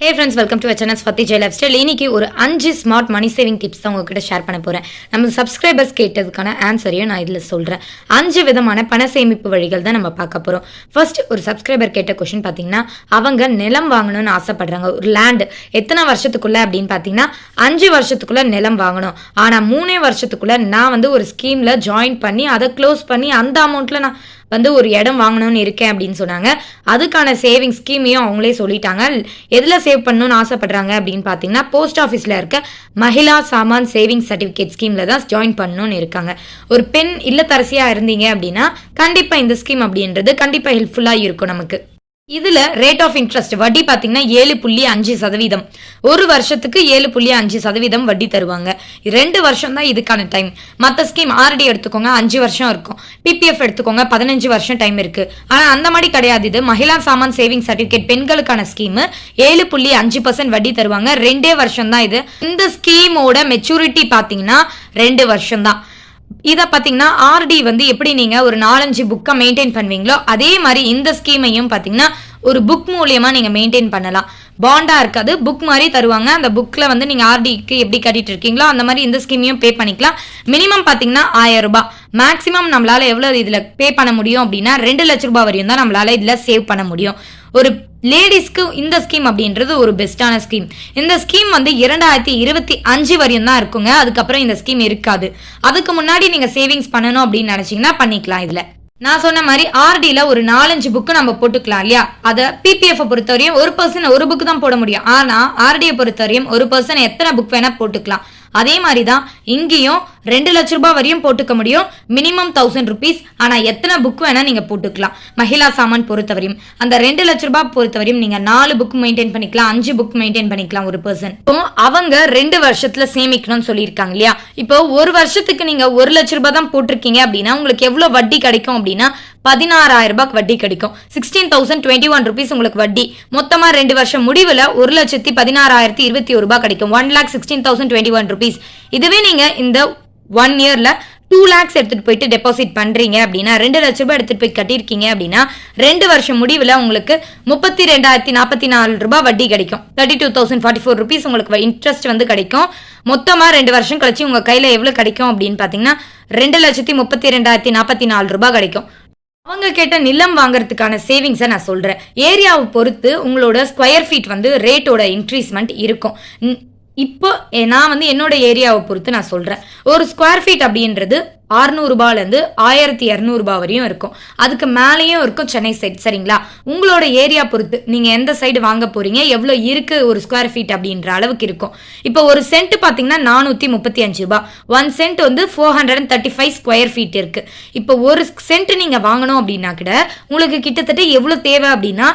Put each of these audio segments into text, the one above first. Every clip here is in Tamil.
Hey friends, welcome to our channel Swati J Lifestyle. இன்னைக்கு ஒரு 5 ஸ்மார்ட் மணி சேவிங் டிப்ஸ் தான் உங்ககிட்ட ஷேர் பண்ண போறேன். நம்ம சப்ஸ்கிரைபர்ஸ் கேட்டதுக்கான ஆன்சரையும் நான் இதுல சொல்றேன். 5 விதமான பண சேமிப்பு வழிகள் தான் நம்ம பார்க்க போறோம். ஃபர்ஸ்ட் ஒரு சப்ஸ்கிரைபர் கேட்ட क्वेश्चन பாத்தீங்கன்னா, அவங்க நிலம் வாங்கணும்னு ஆசைப்படுறாங்க. ஒரு லேண்ட் எத்தனை வருஷத்துக்குள்ள அப்படின்னு பாத்தீங்கன்னா 5 வருஷத்துக்குள்ள நிலம் வாங்கணும். ஆனா 3 வருஷத்துக்குள்ள நான் வந்து ஒரு ஸ்கீம்ல ஜாயின் பண்ணி அதை க்ளோஸ் பண்ணி அந்த அமௌண்ட்ல நான் வந்து ஒரு இடம் வாங்கணும்னு இருக்கேன் அப்படின்னு சொன்னாங்க. அதுக்கான சேவிங் ஸ்கீமையும் அவங்களே சொல்லிட்டாங்க. எதில் சேவ் பண்ணணும்னு ஆசைப்படுறாங்க அப்படின்னு பார்த்தீங்கன்னா, போஸ்ட் ஆஃபீஸில் இருக்க மகிழா சாமான் சேவிங் சர்டிஃபிகேட் ஸ்கீமில் தான் ஜாயின் பண்ணணும்னு இருக்காங்க. ஒரு பெண் இல்லத்தரசியாக இருந்தீங்க அப்படின்னா கண்டிப்பாக இந்த ஸ்கீம் அப்படின்றது கண்டிப்பாக ஹெல்ப்ஃபுல்லாக இருக்கும் நமக்கு. இதுல ரேட் ஆஃப் இன்ட்ரெஸ்ட் வட்டி பாத்தீங்கன்னா 7.5%. ஒரு வருஷத்துக்கு 7.5% வட்டி தருவாங்க. 2 வருஷம் தான் இதுக்கான டைம். மற்ற ஸ்கீம் ஆர்டி எடுத்துக்கோங்க 5 வருஷம் இருக்கும். பிபிஎஃப் எடுத்துக்கோங்க 15 வருஷம் டைம் இருக்கு. ஆனா அந்த மாதிரி கிடையாது. இது மகிழா சாமான் சேவிங் சர்டிபிகேட் பெண்களுக்கான ஸ்கீம் 7.5% வட்டி தருவாங்க. 2 வருஷம் தான் இது. இந்த ஸ்கீமோட மெச்சூரிட்டி பாத்தீங்கன்னா 2 வருஷம் தான். இதை பார்த்தீங்கன்னா ஆர்டி வந்து எப்படி நீங்கள் ஒரு 4-5 புக்கை மெயின்டைன் பண்ணுவீங்களோ அதே மாதிரி இந்த ஸ்கீமையும் பார்த்தீங்கன்னா ஒரு புக் மூலியமா நீங்கள் மெயின்டைன் பண்ணலாம். பாண்டா இருக்காது, புக் மாதிரி தருவாங்க. அந்த புக்கில் வந்து நீங்கள் ஆர்டிக்கு எப்படி கட்டிட்டு இருக்கீங்களோ அந்த மாதிரி இந்த ஸ்கீமையும் பே பண்ணிக்கலாம். மினிமம் பார்த்தீங்கன்னா 1000 ரூபாய். மேக்ஸிமம் நம்மளால எவ்வளோ இதில் பே பண்ண முடியும் அப்படின்னா 2 லட்ச ரூபாய் வரையும் தான் நம்மளால இதில் சேவ் பண்ண முடியும். ஒரு லேடிஸ்க்கு இந்த ஸ்கீம் அப்படின்றது ஒரு பெஸ்டான ஸ்கீம். இந்த ஸ்கீம் வந்து 2025 வரையும் தான் இருக்குங்க. அதுக்கப்புறம் இந்த ஸ்கீம் இருக்காது. அதுக்கு முன்னாடி நீங்க சேவிங்ஸ் பண்ணணும் அப்படின்னு நினைச்சீங்கன்னா பண்ணிக்கலாம். இதுல நான் சொன்ன மாதிரி ஆர்டில ஒரு 4-5 புக்கு நம்ம போட்டுக்கலாம் இல்லையா. அதை பிபிஎஃப் பொறுத்தவரையும் ஒரு பர்சன் ஒரு புக்கு தான் போட முடியும். ஆனா ஆர்டியை பொறுத்தவரையும் ஒரு பர்சன் எத்தனை புக் வேணா போட்டுக்கலாம். அதே மாதிரி தான் இங்கேயும் 2 லட்ச ரூபாய் வரையும் போட்டுக்க முடியும். Minimum 1000 rupees. ஆனா எத்தனை புக் வேணா நீங்க போட்டுக்கலாம். மகிழா சாமான் பொறுத்தவரையும் அந்த 2 லட்ச ரூபாய் பொறுத்தவரையும் நீங்க 4 புக் மெயின்டைன் பண்ணிக்கலாம், 5 புக் மெயின்டைன் பண்ணிக்கலாம் ஒரு பர்சன். இப்போ அவங்க 2 வருஷத்துல சேமிக்கணும்னு சொல்லியிருக்காங்க இல்லையா. இப்போ ஒரு வருஷத்துக்கு நீங்க 1 லட்ச ரூபாய் தான் போட்டிருக்கீங்க அப்படின்னா உங்களுக்கு எவ்வளவு வட்டி கிடைக்கும் அப்படின்னா 16,000 ரூபாய்க்கு வட்டி கிடைக்கும். 16,021 rupees உங்களுக்கு வட்டி. மொத்தமா 2 வருஷம் முடிவுல 1,16,021 ரூபாய் கிடைக்கும். 1,16,021 rupees. இதுவே நீங்க இந்த 1 yearல 2 lakhs எடுத்துட்டு போயிட்டு டெபாசிட் பண்றீங்க அப்படின்னா 2 லட்ச ரூபாய் எடுத்துட்டு போய் கட்டியிருக்கீங்க அப்படின்னா 2 வருஷம் முடிவுல உங்களுக்கு 32,044 ரூபாய் வட்டி கிடைக்கும். 32,044 rupees உங்களுக்கு இன்ட்ரெஸ்ட் வந்து கிடைக்கும். மொத்தமா 2 வருஷம் கழிச்சு உங்க கையில எவ்வளவு கிடைக்கும் அப்படின்னு பாத்தீங்கன்னா 2,32,044 ரூபாய் கிடைக்கும். அவங்க கேட்ட நிலம் வாங்குறதுக்கான சேவிங்ஸை நான் சொல்றேன். ஏரியாவை பொறுத்து உங்களோட ஸ்கொயர் ஃபீட் வந்து ரேட்டோட இன்க்ரீஸ்மெண்ட் இருக்கும். இப்போ நான் வந்து என்னோட ஏரியாவை பொறுத்து நான் சொல்றேன். ஒரு ஸ்கொயர் ஃபீட் அப்படின்றது 600 ரூபாயிலேருந்து 1200 ரூபாய் வரையும் இருக்கும். அதுக்கு மேலேயும் இருக்கும் சென்னை சைட். சரிங்களா, உங்களோட ஏரியா பொறுத்து நீங்க எந்த சைடு வாங்க போறீங்க, எவ்வளோ இருக்கு ஒரு ஸ்கொயர் ஃபீட் அப்படின்ற அளவுக்கு இருக்கும். இப்போ ஒரு சென்ட் பார்த்தீங்கன்னா 435 ரூபாய். 1 சென்ட் வந்து 435 ஸ்கொயர் ஃபீட் இருக்கு. இப்போ ஒரு சென்ட் நீங்க வாங்கணும் அப்படின்னா கூட உங்களுக்கு கிட்டத்தட்ட எவ்வளோ தேவை அப்படின்னா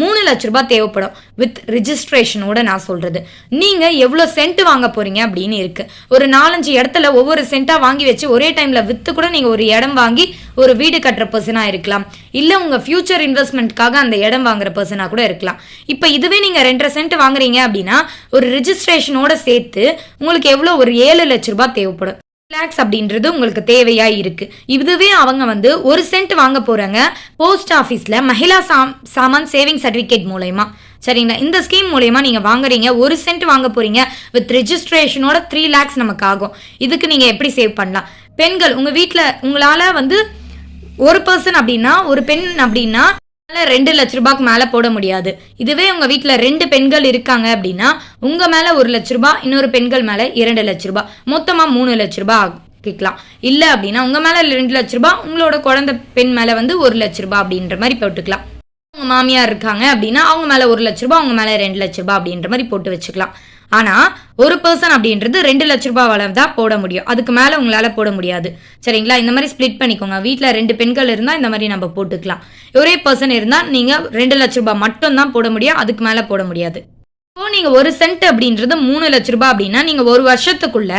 3 லட்ச ரூபாய் தேவைப்படும். வித் ரிஜிஸ்ட்ரேஷனோட நான் சொல்றது. நீங்க எவ்வளவு சென்ட் வாங்க போறீங்க அப்படின்னு இருக்கு. ஒரு 4-5 இடத்துல ஒவ்வொரு சென்ட்டா வாங்கி வச்சு ஒரே டைம்ல வித்து கூட நீங்க ஒரு இடம் வாங்கி ஒரு வீடு கட்டுற பர்சனா இருக்கலாம். இல்ல உங்க ஃபியூச்சர் இன்வெஸ்ட்மெண்ட்காக அந்த இடம் வாங்குற பர்சனா கூட இருக்கலாம். இப்ப இதுவே நீங்க 2 சென்ட் வாங்குறீங்க அப்படின்னா ஒரு ரிஜிஸ்ட்ரேஷனோட சேர்த்து உங்களுக்கு எவ்வளவு ஒரு 7 லட்ச ரூபாய் தேவைப்படும். லேக்ஸ் அப்படின்றது உங்களுக்கு தேவையா இருக்கு. இதுவே அவங்க வந்து 1 சென்ட் வாங்க போறாங்க போஸ்ட் ஆஃபீஸ்ல மகிழா சாமான் சேவிங் சர்டிபிகேட் மூலயமா. சரிங்களா, இந்த ஸ்கீம் மூலயமா நீங்க வாங்குறீங்க, 1 சென்ட் வாங்க போறீங்க. வித் ரெஜிஸ்ட்ரேஷனோட 3 lakhs நமக்கு ஆகும். இதுக்கு நீங்க எப்படி சேவ் பண்ணலாம்? பெண்கள் உங்க வீட்டுல உங்களால வந்து ஒரு பர்சன் அப்படின்னா ஒரு பெண் அப்படின்னா 2 லட்ச ரூபாய்க்கு மேல போட முடியாது. இதுவே உங்க வீட்டுல 2 பெண்கள் இருக்காங்க அப்படின்னா உங்க மேல 1 லட்ச ரூபாய், இன்னொரு பெண்கள் மேல 2 லட்ச ரூபாய், மொத்தமா 3 லட்ச ரூபாய் ஆக்கிக்கலாம். இல்ல அப்படின்னா உங்க மேல 2 லட்ச ரூபாய், உங்களோட குழந்தை பெண் மேல வந்து 1 லட்ச ரூபாய் அப்படின்ற மாதிரி போட்டுக்கலாம். உங்க மாமியார் இருக்காங்க அப்படின்னா அவங்க மேல 1 லட்ச ரூபாய், அவங்க மேல 2 லட்ச ரூபாய் அப்படின்ற மாதிரி போட்டு வச்சுக்கலாம். ஆனா ஒரு பர்சன் அப்படின்றது 2 லட்ச ரூபாய் வரை தான் போட முடியும். அதுக்கு மேல உங்களால போட முடியாது. சரிங்களா, இந்த மாதிரி ஸ்பிளிட் பண்ணிக்கோங்க. வீட்டுல 2 பெண்கள் இருந்தா இந்த மாதிரி நம்ம போட்டுக்கலாம். ஒரே பர்சன் இருந்தா நீங்க 2 லட்ச ரூபாய் மட்டும் தான் போட முடியும். அதுக்கு மேல போட முடியாது. இப்போ நீங்க 1 சென்ட் அப்படின்றது 3 லட்ச ரூபாய் அப்படின்னா நீங்க ஒரு வருஷத்துக்குள்ள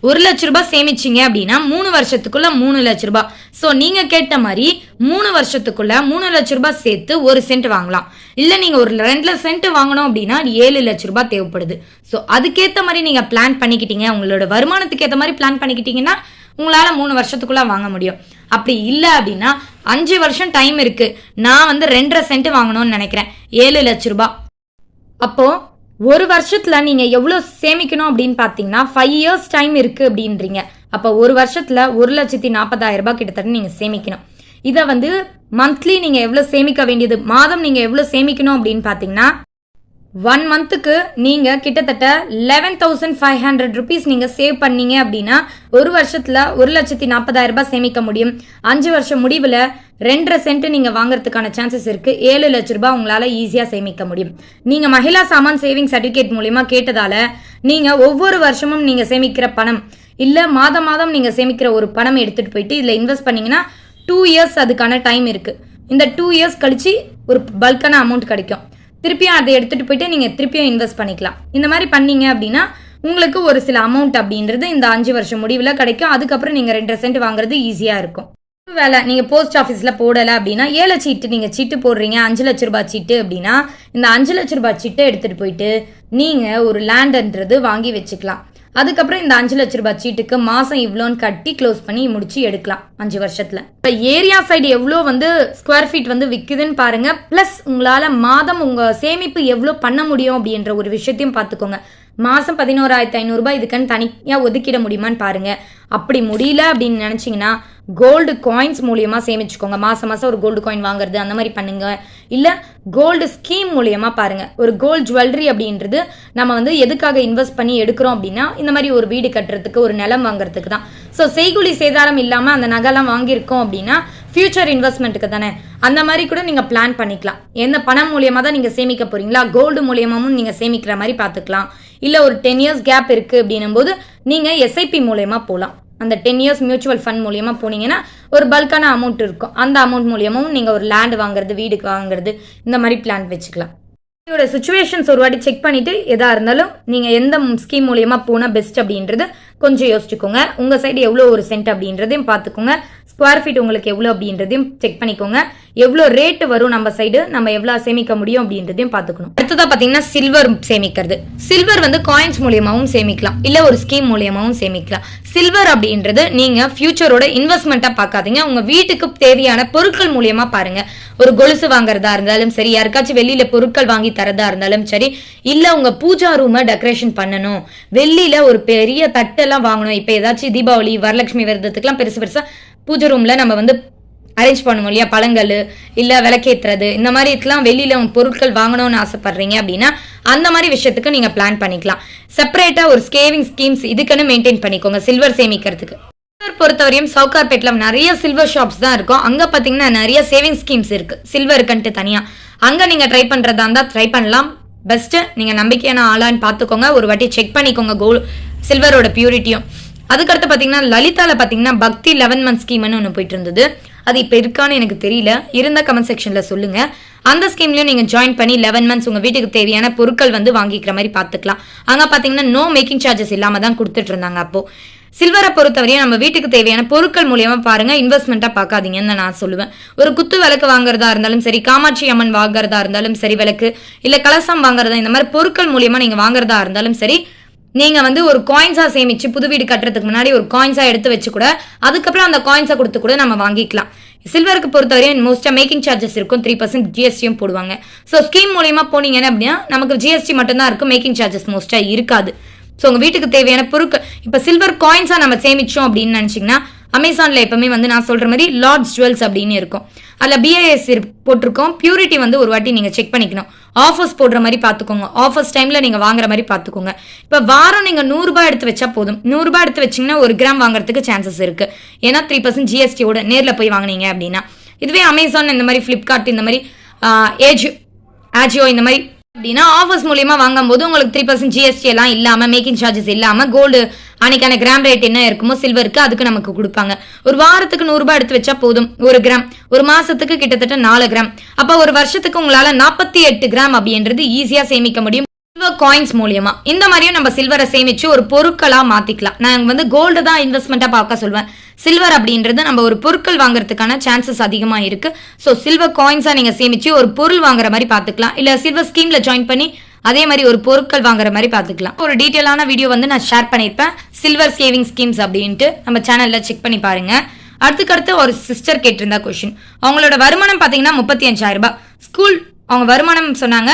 1 லட்ச ரூபாய் சேமிச்சிங்க அப்படின்னா 3 வருஷத்துக்குள்ள 3 லட்ச ரூபாய். ஸோ நீங்க கேட்ட மாதிரி 3 வருஷத்துக்குள்ள 3 லட்ச ரூபாய் சேர்த்து 1 சென்ட் வாங்கலாம். இல்ல நீங்க ஒரு 2 சென்ட் வாங்கணும் அப்படின்னா 7 லட்ச ரூபாய் தேவைப்படுது. ஸோ அதுக்கேற்ற மாதிரி நீங்க பிளான் பண்ணிக்கிட்டீங்க, உங்களோட வருமானத்துக்கு ஏற்ற மாதிரி பிளான் பண்ணிக்கிட்டீங்கன்னா உங்களால 3 வருஷத்துக்குள்ள வாங்க முடியும். அப்படி இல்லை அப்படின்னா 5 வருஷம் டைம் இருக்கு, நான் வந்து 2.5 சென்ட் வாங்கணும்னு நினைக்கிறேன், 7 லட்ச ரூபாய். அப்போ ஒரு வருஷத்துல நீங்க எவ்வளவு சேமிக்கணும் அப்படின்னு பாத்தீங்கன்னா 5 இயர்ஸ் டைம் இருக்கு அப்படின்றீங்க. அப்ப ஒரு வருஷத்துல 1,40,000 ரூபாய் கிட்டத்தட்ட நீங்க சேமிக்கணும். இதை வந்து மந்த்லி நீங்க எவ்வளவு சேமிக்க வேண்டியது, மாதம் நீங்க எவ்வளவு சேமிக்கணும் அப்படின்னு பாத்தீங்கன்னா 1 மந்த்துக்கு நீங்க கிட்டத்தட்ட 11,500 rupees நீங்க சேவ் பண்ணீங்க அப்படின்னா ஒரு வருஷத்துல 1,40,000 ரூபாய் சேமிக்க முடியும். 5 வருஷம் முடிவுல 2.5 சென்ட் நீங்க வாங்குறதுக்கான சான்சஸ் இருக்கு. 7 லட்சம் ரூபாய் உங்களால ஈஸியா சேமிக்க முடியும். நீங்க மகிழா சாமான் சேவிங் சர்டிபிகேட் மூலியமா கேட்டதால நீங்க ஒவ்வொரு வருஷமும் நீங்க சேமிக்கிற பணம் இல்ல மாதம் மாதம் நீங்க சேமிக்கிற ஒரு பணம் எடுத்துட்டு போயிட்டு இதுல இன்வெஸ்ட் பண்ணீங்கன்னா 2 இயர்ஸ் அதுக்கான டைம் இருக்கு. இந்த 2 இயர்ஸ் கழிச்சு ஒரு பல்கான அமௌண்ட் கிடைக்கும். திருப்பியும் அதை எடுத்துட்டு போயிட்டு நீங்க திருப்பியும் இன்வெஸ்ட் பண்ணிக்கலாம். இந்த மாதிரி பண்ணீங்க அப்படின்னா உங்களுக்கு ஒரு சில அமௌண்ட் அப்படின்றது இந்த 5 வருஷம் முடிவுல கிடைக்கும். அதுக்கப்புறம் நீங்க 2.5 சென்ட் வாங்குறது ஈஸியா இருக்கும். வேலை நீங்க போஸ்ட் ஆஃபீஸ்ல போடல அப்படின்னா ஏழை சீட்டு நீங்க சீட்டு போடுறீங்க 5 லட்சம் ரூபாய் சீட்டு அப்படின்னா இந்த 5 லட்சம் ரூபாய் சீட்டை எடுத்துட்டு போயிட்டு நீங்க ஒரு லேண்ட்ன்றது வாங்கி வச்சுக்கலாம். அதுக்கப்புறம் இந்த 5 லட்சம் ரூபாய் சீட்டுக்கு மாசம் இவ்வளோன்னு கட்டி க்ளோஸ் பண்ணி முடிச்சு எடுக்கலாம் 5 வருஷத்துல. இப்போ ஏரியா சைடு எவ்வளோ வந்து ஸ்கொயர் ஃபீட் வந்து விற்குதுன்னு பாருங்க. பிளஸ் உங்களால மாதம் உங்க சேமிப்பு எவ்வளோ பண்ண முடியும் அப்படின்ற ஒரு விஷயத்தையும் பார்த்துக்கோங்க. மாசம் 11,500 ரூபாய் இதுக்குன்னு தனியா ஒதுக்கிட முடியுமான்னு பாருங்க. அப்படி முடியல அப்படின்னு நினைச்சீங்கன்னா கோல்டு காயின்ஸ் மூலியமா சேமிச்சுக்கோங்க. மாசம் மாசம் ஒரு கோல்டு காயின் வாங்குறது அந்த மாதிரி பண்ணுங்க. இல்ல கோல்டு ஸ்கீம் மூலியமா பாருங்க. ஒரு கோல்டு ஜுவல்லரி அப்படின்றது நம்ம வந்து எதுக்காக இன்வெஸ்ட் பண்ணி எடுக்கிறோம் அப்படின்னா இந்த மாதிரி ஒரு வீடு கட்டுறதுக்கு ஒரு நிலம் வாங்குறதுக்கு தான். ஸோ செய்குலி சேதாரம் இல்லாம அந்த நகைலாம் வாங்கியிருக்கோம் அப்படின்னா ஃபியூச்சர் இன்வெஸ்ட்மெண்ட்டுக்கு தானே. அந்த மாதிரி கூட நீங்க பிளான் பண்ணிக்கலாம். எந்த பணம் மூலியமா தான் நீங்க சேமிக்க போறீங்களா, கோல்டு மூலியமாவும் நீங்க சேமிக்கிற மாதிரி பார்த்துக்கலாம். இல்ல ஒரு 10 இயர்ஸ் கேப் இருக்கு அப்படின்னும் போது நீங்க எஸ்ஐபி மூலயமா போகலாம். அந்த 10 இயர்ஸ் மியூச்சுவல் ஃபண்ட் மூலியமா போனீங்கன்னா ஒரு பல்கான அமௌண்ட் இருக்கும். அந்த அமௌண்ட் மூலியமாவும் நீங்க ஒரு லேண்ட் வாங்குறது, வீடுக்கு வாங்குறது, இந்த மாதிரி பிளான் வச்சுக்கலாம். இதோட சுச்சுவேஷன்ஸ் ஒரு வாட்டி செக் பண்ணிட்டு எதா இருந்தாலும் நீங்க எந்த ஸ்கீம் மூலியமா போனா பெஸ்ட் அப்படின்றது கொஞ்சம் யோசிச்சுக்கோங்க. உங்க சைடு எவ்வளோ ஒரு சென்ட் அப்படின்றதையும் பார்த்துக்கோங்க. ஸ்கொயர் ஃபீட் உங்களுக்கு எவ்வளோ அப்படின்றதையும் செக் பண்ணிக்கோங்க. எவ்வளோ ரேட் வரும் நம்ம சைடு, நம்ம எவ்வளோ சேமிக்க முடியும் அப்படின்றதையும் பார்த்துக்கணும். அடுத்ததா பார்த்தீங்கன்னா சில்வர் சேமிக்கிறது. சில்வர் வந்து காயின்ஸ் மூலியமாகவும் சேமிக்கலாம், இல்லை ஒரு ஸ்கீம் மூலியமாகவும் சேமிக்கலாம். சில்வர் அப்படின்றது நீங்க ஃபியூச்சரோட இன்வெஸ்ட்மெண்ட்டா பார்க்காதீங்க. உங்க வீட்டுக்கு தேவையான பொருட்கள் மூலியமா பாருங்க. ஒரு கொலுசு வாங்குறதா இருந்தாலும் சரி, யாருக்காச்சும் வெளியில பொருட்கள் வாங்கி தரதா இருந்தாலும் சரி, இல்ல உங்க பூஜா ரூமை டெக்கரேஷன் பண்ணணும், வெள்ளியில ஒரு பெரிய தட்டெல்லாம் வாங்கணும். இப்ப ஏதாச்சும் தீபாவளி வரலட்சுமி விரதத்துக்குலாம் பெருசு பெருசா பூஜை ரூம்ல நம்ம வந்து அரேஞ்ச் பண்ணுவோம் இல்லையா, பழங்கள் இல்ல விளக்கேற்றுறது, இந்த மாதிரி இதெல்லாம் வெளியில பொருட்கள் வாங்கணும்னு ஆசைப்படுறீங்க அப்படின்னா அந்த மாதிரி விஷயத்துக்கு நீங்க பிளான் பண்ணிக்கலாம். செப்பரேட்டா ஒரு சேவிங் ஸ்கீம்ஸ் இதுக்குன்னு மெயின்டைன் பண்ணிக்கோங்க சில்வர் சேமிக்கிறதுக்கு. சில்வர் பொறுத்தவரையும் சவுகார்பேட்ல நிறைய சில்வர் ஷாப்ஸ் தான் இருக்கும். அங்க பாத்தீங்கன்னா நிறைய சேவிங் ஸ்கீம்ஸ் இருக்கு சில்வருக்குன்ட்டு தனியா. அங்க நீங்க ட்ரை பண்றதா இருந்தா ட்ரை பண்ணலாம். பெஸ்ட் நீங்க நம்பிக்கையான ஆளான்னு பாத்துக்கோங்க. ஒரு வாட்டி செக் பண்ணிக்கோங்க கோல்டு சில்வரோட பியூரிட்டியும். அதுக்கடுத்து பாத்தீங்கன்னா லலிதால பாத்தீங்கன்னா பக்தி 11 month ஸ்கீம்னு ஒன்று போயிட்டு இருந்தது. அது இப்போ இருக்கான்னு எனக்கு தெரியல, இருந்தா கமெண்ட் செக்ஷன்ல சொல்லுங்க. அந்த ஸ்கீம்லயும் நீங்க ஜாயின் பண்ணி 11 months உங்க வீட்டுக்கு தேவையான பொருட்கள் வந்து வாங்கிக்கிற மாதிரி பாத்துக்கலாம். அங்க பாத்தீங்கன்னா நோ மேக்கிங் சார்ஜஸ் இல்லாம தான் கொடுத்துட்டு இருந்தாங்க. அப்போ சில்வரை பொறுத்தவரையும் நம்ம வீட்டுக்கு தேவையான பொருட்கள் மூலியமா பாருங்க, இன்வெஸ்ட்மெண்ட்டா பார்க்காதீங்கன்னு நான் சொல்லுவேன். ஒரு குத்து விளக்கு வாங்குறதா இருந்தாலும் சரி, காமாட்சி அம்மன் வாங்குறதா இருந்தாலும் சரி, விளக்கு இல்ல கலசம் வாங்குறதா, இந்த மாதிரி பொருட்கள் மூலியமா நீங்க வாங்குறதா இருந்தாலும் சரி, நீங்க வந்து ஒரு காயின்ஸா சேமிச்சு புது வீடு கட்டுறதுக்கு முன்னாடி ஒரு காயின்ஸா எடுத்து வச்சு கூட அதுக்கப்புறம் அந்த காயின்ஸை கொடுத்து கூட நம்ம வாங்கிக்கலாம். சில்வருக்கு பொறுத்தவரையும் மோஸ்டா மேக்கிங் சார்ஜஸ் இருக்கும், 3% ஜிஎஸ்டியும் போடுவாங்க. ஸோ ஸ்கீம் மூலியமா போனீங்கன்னா அப்படின்னா நமக்கு ஜிஎஸ்டி மட்டும்தான் இருக்கும், மேக்கிங் சார்ஜஸ் மோஸ்டா இருக்காது. ஸோ உங்க வீட்டுக்கு தேவையான பொருட்கள் இப்போ சில்வர் காயின்ஸா நம்ம சேமிச்சோம் அப்படின்னு நினைச்சீங்கன்னா அமேசான்ல எப்பவுமே வந்து நான் சொல்ற மாதிரி லார்ட்ஸ் ஜுவல்ஸ் அப்படின்னு இருக்கும். அதில் பிஐஎஸ் போட்டிருக்கோம். பியூரிட்டி வந்து ஒரு வாட்டி நீங்க செக் பண்ணிக்கணும். ஆஃபர்ஸ் போடுற மாதிரி பார்த்துக்கோங்க. ஆஃபர்ஸ் டைம்ல நீங்க வாங்குற மாதிரி பார்த்துக்கோங்க. இப்போ வாரம் நீங்க 100 ரூபாய் எடுத்து வச்சா போதும். 100 ரூபாய் எடுத்து வச்சீங்கன்னா 1 கிராம் வாங்குறதுக்கு சான்சஸ் இருக்கு. ஏன்னா 3% ஜிஎஸ்டியோட நேரில் போய் வாங்கினீங்க அப்படின்னா. இதுவே அமேசான் இந்த மாதிரி ஃபிளிப்கார்ட் இந்த மாதிரி ஆஜியோ இந்த மாதிரி அப்படின்னா ஆஃபர்ஸ் மூலியமா வாங்கும் போது உங்களுக்கு 3% ஜிஎஸ்டி எல்லாம் இல்லாம மேக்கிங் சார்ஜஸ் இல்லாம கோல்டு அன்னைக்கான கிராம் ரேட் என்ன இருக்குமோ சில்வருக்கு அதுக்கு நமக்கு கொடுப்பாங்க. ஒரு வாரத்துக்கு 100 ரூபாய் எடுத்து வச்சா போதும் 1 கிராம். ஒரு மாசத்துக்கு கிட்டத்தட்ட 4 கிராம். அப்ப ஒரு வருஷத்துக்கு உங்களால 48 கிராம் அப்படின்றது ஈஸியா சேமிக்க முடியும் சில்வர் காயின்ஸ் மூலியமா. இந்த மாதிரியும் நம்ம சில்வரை சேமிச்சு ஒரு பொருட்களா மாத்திக்கலாம். நான் வந்து கோல்டு தான் இன்வெஸ்ட்மெண்ட்டா பார்க்க சொல்வேன். சில்வர் அப்படின்றது நம்ம ஒரு பொருட்கள் வாங்குறதுக்கான சான்சஸ் அதிகமா இருக்கு. ஸோ சில்வர் காயின்ஸா நீங்க சேமிச்சு ஒரு பொருள் வாங்குற மாதிரி பார்த்துக்கலாம். இல்ல சில்வர் ஸ்கீம்ல ஜாயின் பண்ணி அதே மாதிரி ஒரு பொருட்கள் வாங்குற மாதிரி பார்த்துக்கலாம். ஒரு டீட்டெயிலான வீடியோ வந்து நான் ஷேர் பண்ணியிருப்பேன் சில்வர் சேவிங் ஸ்கீம்ஸ் அப்படின்ட்டு, நம்ம சேனல்ல செக் பண்ணி பாருங்க. அடுத்து ஒரு சிஸ்டர் கேட்டிருந்தா கொஸ்டின். அவங்களோட வருமானம் பாத்தீங்கன்னா 35,000 ரூபாய். ஸ்கூல் அவங்க வருமானம் சொன்னாங்க.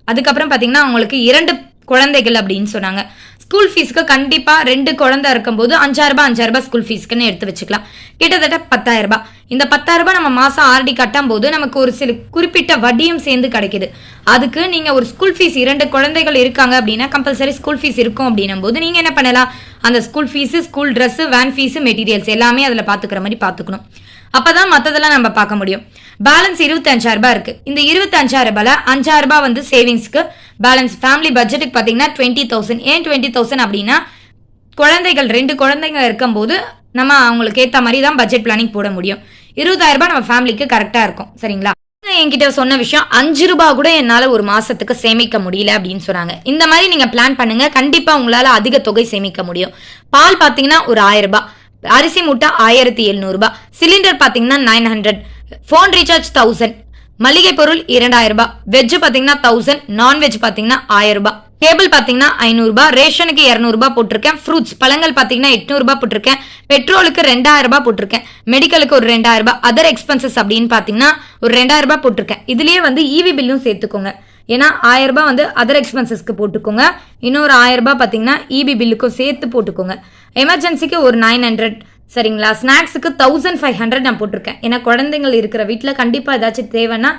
அதுக்கப்புறம் பாத்தீங்கன்னா அவங்களுக்கு 2 குழந்தைகள் அப்படின்னு சொன்னாங்க. ஸ்கூல் ஃபீஸ்க்கு கண்டிப்பா 2 குழந்தை இருக்கும்போது 5000 ரூபாய் ஸ்கூல் ஃபீஸ்க்குன்னு எடுத்து வச்சுக்கலாம். கிட்டத்தட்ட 10,000 ரூபாய். இந்த 10,000 ரூபாய் நம்ம மாசம் ஆர்டி கட்டும் போது நமக்கு ஒரு சில குறிப்பிட்ட வட்டியும் சேர்ந்து கிடைக்குது. அதுக்கு நீங்க ஒரு ஸ்கூல் ஃபீஸ் 2 குழந்தைகள் இருக்காங்க அப்படின்னா கம்பல்சரி ஸ்கூல் ஃபீஸ் இருக்கும் அப்படின்னும் போது நீங்க என்ன பண்ணலாம், அந்த school fees, school dress, van fees, materials எல்லாமே அதுல பாத்துக்கிற மாதிரி பாத்துக்கணும். அப்பதான் மத்ததெல்லாம் நம்ம பார்க்க முடியும். பேலன்ஸ் 25,000 ரூபாய் இருக்கு. இந்த 25,000 ரூபாயில 5,000 ரூபாய் வந்து சேவிங்ஸ்க்கு, பேலன்ஸ் ஃபேமிலி பட்ஜெட்டுக்கு பாத்தீங்கன்னா 20,000. ஏன் 20,000 அப்படின்னா குழந்தைகள் 2 குழந்தைங்க இருக்கும் போது நம்ம அவங்களுக்கு ஏத்த மாதிரி தான் பட்ஜெட் பிளானிங் போட முடியும். 20,000 ரூபாய் நம்ம ஃபேமிலிக்கு கரெக்டா இருக்கும். சரிங்களா? என்கிட்ட சொன்ன விஷயம் 5 ரூபாய் கூட என்னால ஒரு மாசத்துக்கு சேமிக்க முடியல அப்படின்னு சொன்னாங்க. இந்த மாதிரி நீங்க பிளான் பண்ணுங்க, கண்டிப்பா உங்களால அதிக தொகை சேமிக்க முடியும். பால் பாத்தீங்கன்னா ஒரு 1000 ரூபாய், அரிசி மூட்டை 1700 ரூபாய், சிலிண்டர் பாத்தீங்கன்னா 900, போன் ரீசார்ஜ் 1000, மளிகை பொருள் 2000 ரூபாய், வெஜ் பாத்தீங்கன்னா 1000, நான்வெஜ் பாத்தீங்கன்னா 1000 ரூபாய், கேபிள் பாத்தீங்கன்னா 500 ரூபாய், ரேஷனுக்கு 200 ரூபாய் போட்டிருக்கேன், ஃப்ரூட்ஸ் பழங்கள் பாத்தீங்கன்னா 800 ரூபாய் போட்டிருக்கேன், பெட்ரோலுக்கு 2000 ரூபாய் போட்டிருக்கேன், மெடிக்கலுக்கு ஒரு 2000 ரூபாய், அதர் எக்ஸ்பென்சஸ் அப்படின்னு பாத்தீங்கன்னா ஒரு 2000 ரூபாய் போட்டிருக்கேன். இதுலயே வந்து இவி பில்லும் சேர்த்துக்கோங்க. ஏன்னா 1000 ரூபாய் வந்து அதர் எக்ஸ்பென்சஸ்க்கு போட்டுக்கோங்க, இன்னொரு 1000 ரூபாய் பாத்தீங்கன்னா இபி பில்லுக்கும் சேர்த்து போட்டுக்கோங்க. எமர்ஜென்சிக்கு ஒரு 900. சரிங்களா? ஸ்நாக்ஸுக்கு 1500 நான் போட்டிருக்கேன். ஏன்னா குழந்தைங்கள் இருக்கிற வீட்டில் கண்டிப்பா ஏதாச்சும் தேவைன்னா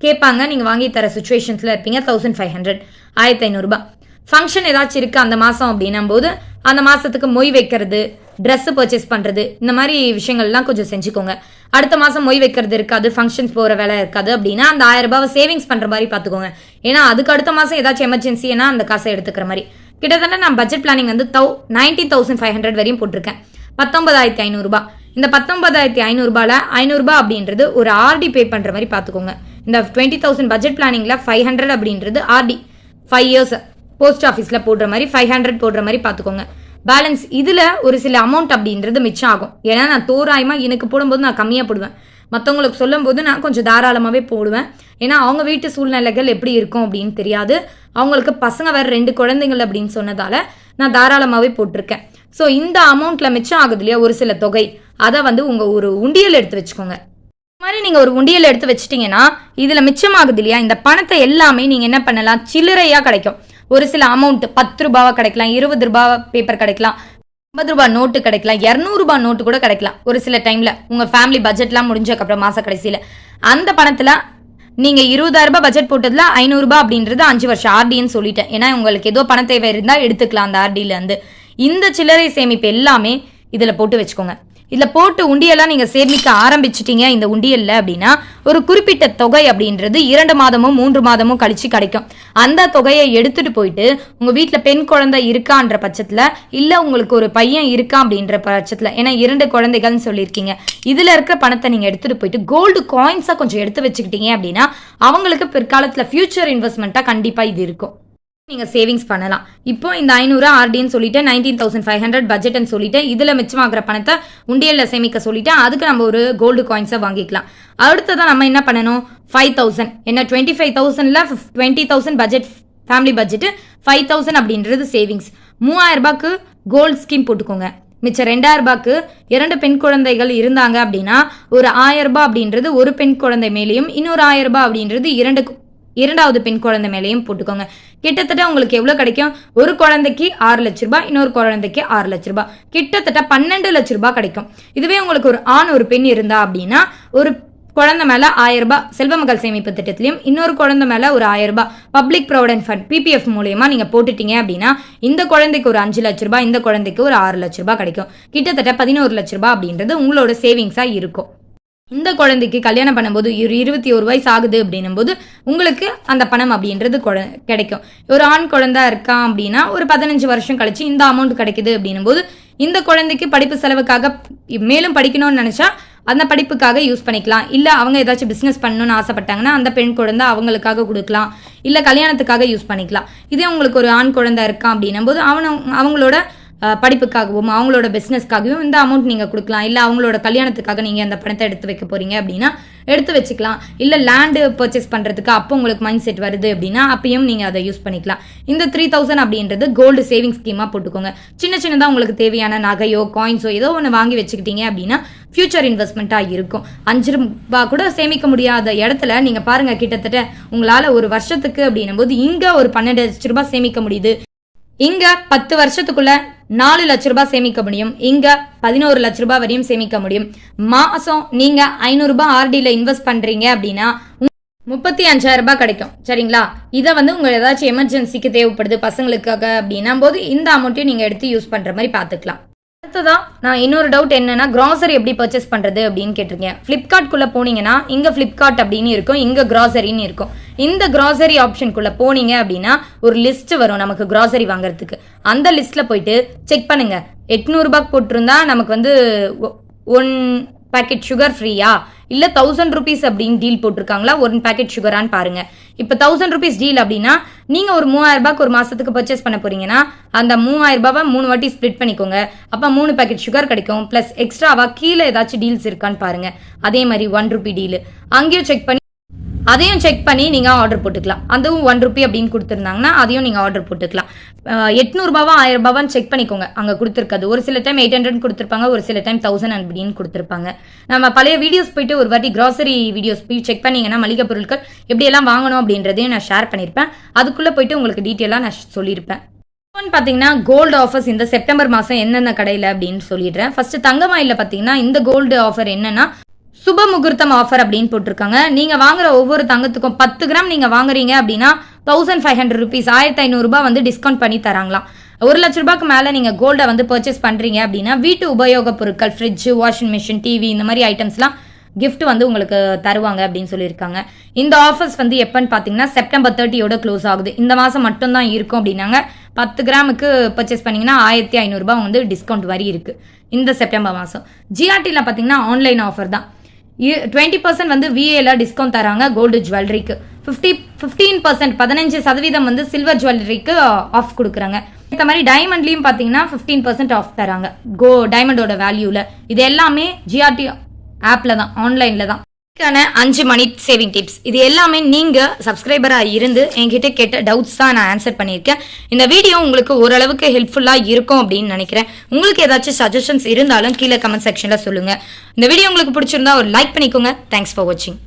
கேட்பாங்க, நீங்க வாங்கி தர சுச்சுவேஷன்ஸ்ல இருப்பீங்க. 1500, 1500 ரூபாய். ஃபங்க்ஷன் ஏதாச்சும் இருக்கு அந்த மாசம் அப்படின்னும் போது அந்த மாசத்துக்கு மொய் வைக்கிறது, ட்ரெஸ் பர்ச்சேஸ் பண்றது, இந்த மாதிரி விஷயங்கள்லாம் கொஞ்சம் செஞ்சுக்கோங்க. அடுத்த மாசம் மொய் வைக்கிறது இருக்காது, ஃபங்க்ஷன்ஸ் போற வேலை இருக்காது அப்படின்னா அந்த 1000 ரூபாவை சேவிங்ஸ் பண்ற மாதிரி பாத்துக்கோங்க. ஏன்னா அதுக்கு அடுத்த மாசம் ஏதாச்சும் எமர்ஜென்சினா அந்த காசை எடுத்துக்கிற மாதிரி. கிட்டத்தட்ட நான் பட்ஜெட் பிளானிங் வந்து 90,500 வரையும் போட்டிருக்கேன். 19,500 ரூபாய். இந்த 19,500 ரூபாயில 500 ரூபாய் அப்படின்றது ஒரு ஆர்டி பே பண்ற மாதிரி பாத்துக்கோங்க. இந்த 20,000 பட்ஜெட் பிளானிங்ல 500 அப்படின்றது ஆர்டி 5 இயர்ஸ் போஸ்ட் ஆஃபீஸ்ல போடுற மாதிரி 500 போடுற மாதிரி பாத்துக்கோங்க. பேலன்ஸ் இதுல ஒரு சில அமௌண்ட் அப்படின்றது மிச்சம் ஆகும். ஏன்னா நான் தோராயமா எனக்கு போடும்போது நான் கம்மியா போடுவேன், மற்றவங்களுக்கு சொல்லும் போது நான் கொஞ்சம் தாராளமாகவே போடுவேன். ஏன்னா அவங்க வீட்டு சூழ்நிலைகள் எப்படி இருக்கும் அப்படின்னு தெரியாது. அவங்களுக்கு பசங்க வேற 2 குழந்தைங்கள் அப்படின்னு சொன்னதால நான் தாராளமாகவே போட்டிருக்கேன். ஸோ இந்த அமௌண்ட்ல மிச்சம் ஆகுது இல்லையா ஒரு சில தொகை, அதை வந்து உங்க ஒரு உண்டியல் எடுத்து வச்சுக்கோங்க. இந்த மாதிரி நீங்க ஒரு உண்டியல் எடுத்து வச்சுட்டீங்கன்னா இதுல மிச்சம் ஆகுது இல்லையா, இந்த பணத்தை எல்லாமே நீங்க என்ன பண்ணலாம், சில்லறையா கிடைக்கும். ஒரு சில அமௌண்ட் 10 ரூபாவா கிடைக்கலாம், 20 ரூபாய் பேப்பர் கிடைக்கலாம், 50 ரூபாய் நோட்டு கிடைக்கலாம், 200 ரூபாய் நோட்டு கூட கிடைக்கலாம். ஒரு சில டைம்ல உங்க ஃபேமிலி பட்ஜெட்லாம் முடிஞ்சதுக்கு அப்புறம் மாச கடைசியில அந்த பணத்துல நீங்க 20,000 ரூபாய் பட்ஜெட் போட்டதுல 500 ரூபாய் அப்படின்றது 5 வருஷம் ஆர்டின்னு சொல்லிட்டேன். ஏன்னா உங்களுக்கு ஏதோ பண தேவை இருந்தா எடுத்துக்கலாம் அந்த ஆர்டில இருந்து. இந்த சில்லறை சேமிப்பு எல்லாமே இதுல போட்டு வச்சுக்கோங்க. இதுல போட்டு உண்டியெல்லாம் நீங்க சேமிக்க ஆரம்பிச்சிட்டீங்க இந்த உண்டியல்ல அப்படின்னா ஒரு குறிப்பிட்ட தொகை அப்படின்றது 2 மாதமும் 3 மாதமும் கழிச்சு கிடைக்கும். அந்த தொகையை எடுத்துட்டு போயிட்டு உங்க வீட்டுல பெண் குழந்தை இருக்கான்ற பட்சத்துல, இல்ல உங்களுக்கு ஒரு பையன் இருக்கா அப்படின்ற பட்சத்துல, ஏன்னா 2 குழந்தைகள்னு சொல்லியிருக்கீங்க, இதுல இருக்கிற பணத்தை நீங்க எடுத்துட்டு போயிட்டு கோல்டு காயின்ஸா கொஞ்சம் எடுத்து வச்சுக்கிட்டீங்க அப்படின்னா அவங்களுக்கு பிற்காலத்துல ஃபியூச்சர் இன்வெஸ்ட்மெண்ட்டா கண்டிப்பா இது இருக்கும். நீங்க சேவிங்ஸ் பண்ணலாம். இப்போ இந்த 500 ஆர்டின்னு சொல்லிட்டு 19,500 பட்ஜெட்னு சொல்லிட்டு இதுல மிச்சமாகிற பணத்தை உண்டியல்ல சேமிக்க சொல்லிட்டு அதுக்கு நம்ம ஒரு கோல்டு காயின்ஸை வாங்கிக்கலாம். அடுத்ததான் நம்ம என்ன பண்ணணும், 5,000 என்ன 25,000ல 20,000 பட்ஜெட் ஃபேமிலி பட்ஜெட், 5,000 அப்படின்றது சேவிங்ஸ். 3,000 ரூபாய்க்கு கோல்டு ஸ்கீம் போட்டுக்கோங்க. மிச்சம் 2,000 ரூபாய்க்கு 2 பெண் குழந்தைகள் இருந்தாங்க அப்படின்னா ஒரு 1,000 ரூபாய் அப்படின்றது ஒரு பெண் குழந்தை மேலேயும், இன்னொரு 1,000 ரூபாய் அப்படின்றது இரண்டாவது பெண் குழந்தை மேலேயும் போட்டுக்கோங்க. கிட்டத்தட்ட உங்களுக்கு எவ்வளவு கிடைக்கும், ஒரு குழந்தைக்கு 6 லட்சம் ரூபாய், இன்னொரு குழந்தைக்கு 6 லட்சம் ரூபாய், கிட்டத்தட்ட 12 லட்சம் ரூபாய் கிடைக்கும். இதுவே உங்களுக்கு ஒரு ஆண் ஒரு பெண் இருந்தா அப்படின்னா ஒரு குழந்தை மேல 1000 ரூபாய் செல்வ மகள் சேமிப்பு திட்டத்திலையும், இன்னொரு குழந்தை மேல ஒரு 1000 ரூபாய் பப்ளிக் ப்ராவிடன்ட் ஃபண்ட் PPF மூலமா நீங்க போட்டுட்டீங்க அப்படின்னா இந்த குழந்தைக்கு ஒரு 5 லட்சம் ரூபாய், இந்த குழந்தைக்கு ஒரு 6 லட்சம் ரூபாய் கிடைக்கும். கிட்டத்தட்ட 11 லட்சம் ரூபாய் அப்படின்றது உங்களோட சேவிங்ஸா இருக்கும். இந்த குழந்தைக்கு கல்யாணம் பண்ணும்போது 21 வயசு ஆகுது அப்படின்னும் போது உங்களுக்கு அந்த பணம் அப்படின்றது கிடைக்கும். ஒரு ஆண் குழந்தை இருக்கான் அப்படின்னா ஒரு 15 வருஷம் கழிச்சு இந்த அமௌண்ட் கிடைக்குது அப்படின்னும் போது இந்த குழந்தைக்கு படிப்பு செலவுக்காக மேலும் படிக்கணும்னு நினைச்சா அந்த படிப்புக்காக யூஸ் பண்ணிக்கலாம். இல்ல அவங்க ஏதாச்சும் பிசினஸ் பண்ணணும்னு ஆசைப்பட்டாங்கன்னா அந்த பெண் குழந்தை அவங்களுக்காக கொடுக்கலாம், இல்ல கல்யாணத்துக்காக யூஸ் பண்ணிக்கலாம். இதே உங்களுக்கு ஒரு ஆண் குழந்தை இருக்கான் அப்படின்னும் போது அவங்களோட படிப்புக்காகவும் அவங்களோட பிஸ்னஸ்க்காகவும் இந்த அமௌண்ட் நீங்கள் கொடுக்கலாம். இல்லை அவங்களோட கல்யாணத்துக்காக நீங்கள் அந்த பணத்தை எடுத்து வைக்க போறீங்க அப்படின்னா எடுத்து வச்சுக்கலாம். இல்லை லேண்டு பர்ச்சேஸ் பண்ணுறதுக்கு அப்போ உங்களுக்கு மைண்ட் செட் வருது அப்படின்னா அப்பயும் நீங்கள் அதை யூஸ் பண்ணிக்கலாம். இந்த 3,000 அப்படின்றது கோல்டு சேவிங் ஸ்கீமாக போட்டுக்கோங்க. சின்னதாக உங்களுக்கு தேவையான நகையோ காயின்ஸோ ஏதோ ஒன்று வாங்கி வச்சுக்கிட்டீங்க அப்படின்னா ஃபியூச்சர் இன்வெஸ்ட்மெண்ட்டாக இருக்கும். 5 ரூபாய் கூட சேமிக்க முடியாத இடத்துல நீங்கள் பாருங்கள், கிட்டத்தட்ட உங்களால் ஒரு வருஷத்துக்கு அப்படின்னும் போது இங்கே ஒரு 12 லட்ச ரூபாய் சேமிக்க முடியுது. இங்க 10 வருஷத்துக்குள்ள 4 லட்ச ரூபாய் சேமிக்க முடியும். இங்க 11 லட்ச ரூபாய் வரையும் சேமிக்க முடியும். மாசம் நீங்க 500 ரூபாய் ஆர்டில இன்வெஸ்ட் பண்றீங்க அப்படின்னா 35,000 ரூபாய் கிடைக்கும். சரிங்களா? இதை வந்து உங்க ஏதாச்சும் எமர்ஜென்சிக்கு தேவைப்படுது பசங்களுக்காக அப்படின்னா போது இந்த அமௌண்ட்டையும் நீங்க எடுத்து யூஸ் பண்ற மாதிரி பாத்துக்கலாம். அடுத்ததான் நான் இன்னொரு டவுட் என்னன்னா, கிராசரி எப்படி பர்ச்சேஸ் பண்றது அப்படின்னு கேட்டிருக்கேன். பிளிப்கார்ட்குள்ள போனீங்கன்னா இங்க பிளிப்கார்ட் அப்படின்னு இருக்கும், இங்க கிராசரின்னு இருக்கும். இந்த கிராசரி ஆப்ஷனுக்குள்ள போனீங்க அப்படின்னா ஒரு லிஸ்ட் வரும் நமக்கு கிராசரி வாங்குறதுக்கு. அந்த லிஸ்ட்ல போயிட்டு செக் பண்ணுங்க. 800 ரூபாய்க்கு போட்டிருந்தா நமக்கு வந்து 1 பேக்கெட் சுகர் ஃப்ரீயா, இல்ல 1000 rupees அப்படின்னு டீல் போட்டிருக்காங்களா 1 பேக்கெட் சுகரான்னு பாருங்க. இப்ப 1000 rupees டீல் அப்படின்னா நீங்க ஒரு 3000 ரூபாய்க்கு ஒரு மாசத்துக்கு பர்ச்சேஸ் பண்ண போறீங்கன்னா அந்த 3000 ரூபாவை 3 வாட்டி ஸ்பிளிட் பண்ணிக்கோங்க. அப்ப 3 பேக்கெட் சுகர் கிடைக்கும். பிளஸ் எக்ஸ்ட்ராவா கீழே ஏதாச்சும் டீல்ஸ் இருக்கான்னு பாருங்க. அதே மாதிரி 1 ரூபி டீல் அங்கேயும் செக் பண்ணி நீங்க ஆர்டர் போட்டுக்கலாம். அதுவும் 1 ரூபி அப்படின்னு கொடுத்துருந்தாங்கன்னா அதையும் நீங்க ஆர்டர் போட்டுக்கலாம். 800 ரூபாவா 1000 ரூபாவான்னு செக் பண்ணிக்கோங்க. அங்க கொடுத்துருக்காது. ஒரு சில டைம் 800 கொடுத்துருப்பாங்க, ஒரு சில டைம் 1000 அப்படின்னு கொடுத்துருப்பாங்க. நம்ம பழைய வீடியோஸ் போயிட்டு ஒரு வாட்டி கிராசரி வீடியோஸ் போய் செக் பண்ணீங்கன்னா மளிகை பொருட்கள் எப்படி எல்லாம் வாங்கணும் அப்படின்றதையும் நான் ஷேர் பண்ணியிருப்பேன். அதுக்குள்ள போயிட்டு உங்களுக்கு டீட்டெயிலாக நான் சொல்லியிருப்பேன். பாத்தீங்கன்னா கோல்டு ஆஃபர்ஸ் இந்த செப்டம்பர் மாசம் என்னென்ன கடையில அப்படின்னு சொல்லிடுறேன். ஃபர்ஸ்ட் தங்கமயில பாத்தீங்கன்னா இந்த கோல்டு ஆஃபர் என்னன்னா சுப முகூர்த்தம் ஆஃபர் அப்படின்னு போட்டிருக்காங்க. நீங்க வாங்குற ஒவ்வொரு தங்கத்துக்கும் 10 கிராம் நீங்க வாங்குறீங்க அப்படின்னா 1500 rupees 1500 ரூபாய் வந்து டிஸ்கவுண்ட் பண்ணி தராங்களாம். 1 லட்ச ரூபாய்க்கு மேல நீங்க கோல்டை வந்து பர்ச்சேஸ் பண்றீங்க அப்படின்னா வீட்டு உபயோக பொருட்கள், ஃப்ரிட்ஜ், வாஷிங் மிஷின், டிவி இந்த மாதிரி ஐட்டம்ஸ்லாம் கிஃப்ட் வந்து உங்களுக்கு தருவாங்க அப்படின்னு சொல்லியிருக்காங்க. இந்த ஆஃபர்ஸ் வந்து எப்பன்னு பாத்தீங்கன்னா செப்டம்பர் 30யோட க்ளோஸ் ஆகுது. இந்த மாசம் மட்டும் தான் இருக்கும் அப்படின்னாங்க. 10 கிராமுக்கு பர்ச்சேஸ் பண்ணீங்கன்னா 1500 ரூபாய் வந்து டிஸ்கவுண்ட் வரி இருக்கு இந்த செப்டம்பர் மாசம். ஜிஆர்டில பாத்தீங்கன்னா ஆன்லைன் ஆஃபர் தான். 20% வந்து விஏல டிஸ்கவுண்ட் தராங்க கோல்டு ஜுவல்லரிக்கு. 15% வந்து சில்வர் ஜுவல்லரிக்கு ஆஃப் கொடுக்குறாங்க. இந்த மாதிரி டைமண்ட்லயும் பாத்தீங்கன்னா 15% ஆஃப் தராங்க டைமண்டோட வேல்யூல. இது எல்லாமே ஜிஆர்டி ஆப்ல தான், ஆன்லைன்ல தான். 5 மணி சேவிங் டிப்ஸ் இது எல்லாமே நீங்க சப்ஸ்கிரைபரா இருந்து என்கிட்ட கேட்ட டவுட்ஸ் தான் நான் ஆன்சர் பண்ணியிருக்கேன். இந்த வீடியோ உங்களுக்கு ஓரளவுக்கு ஹெல்ப்ஃபுல்லா இருக்கும் அப்படின்னு நினைக்கிறேன். உங்களுக்கு ஏதாச்சும் சஜஷன்ஸ் இருந்தாலும் கீழே கமெண்ட் செக்ஷன்ல சொல்லுங்க. இந்த வீடியோ உங்களுக்கு பிடிச்சிருந்தா ஒரு லைக் பண்ணிக்கோங்க. தேங்க்ஸ் ஃபார் வாட்சிங்.